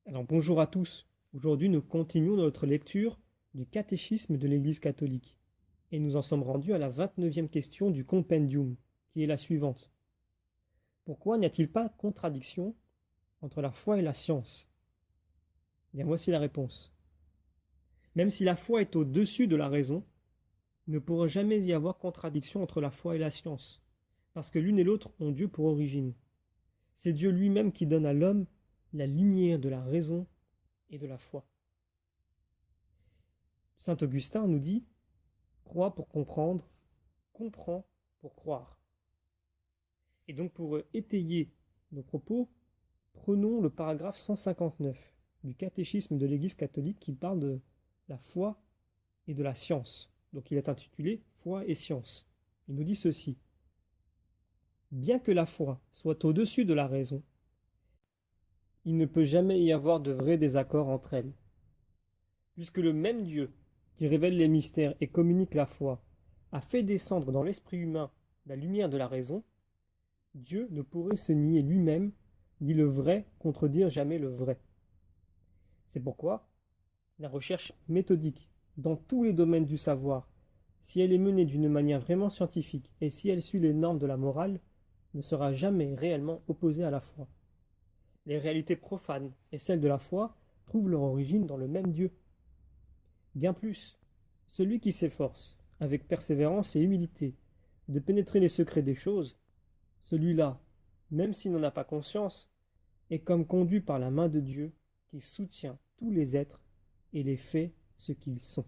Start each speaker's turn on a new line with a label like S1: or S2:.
S1: Alors bonjour à tous. Aujourd'hui, nous continuons notre lecture du catéchisme de l'Église catholique. Et nous en sommes rendus à la 29e question du compendium, qui est la suivante. Pourquoi n'y a-t-il pas de contradiction entre la foi et la science? Bien, voici la réponse. Même si la foi est au-dessus de la raison, il ne pourra jamais y avoir contradiction entre la foi et la science, parce que l'une et l'autre ont Dieu pour origine. C'est Dieu lui-même qui donne à l'homme la lumière de la raison et de la foi. Saint Augustin nous dit: crois pour comprendre, comprends pour croire. Et donc pour étayer nos propos, prenons le paragraphe 159 du catéchisme de l'Église catholique qui parle de la foi et de la science. Donc il est intitulé Foi et science. Il nous dit ceci: bien que la foi soit au-dessus de la raison, il ne peut jamais y avoir de vrai désaccord entre elles. Puisque le même Dieu qui révèle les mystères et communique la foi a fait descendre dans l'esprit humain la lumière de la raison, Dieu ne pourrait se nier lui-même, ni le vrai contredire jamais le vrai. C'est pourquoi la recherche méthodique dans tous les domaines du savoir, si elle est menée d'une manière vraiment scientifique et si elle suit les normes de la morale, ne sera jamais réellement opposée à la foi. Les réalités profanes et celles de la foi trouvent leur origine dans le même Dieu. Bien plus, celui qui s'efforce, avec persévérance et humilité, de pénétrer les secrets des choses, celui-là, même s'il n'en a pas conscience, est comme conduit par la main de Dieu qui soutient tous les êtres et les fait ce qu'ils sont.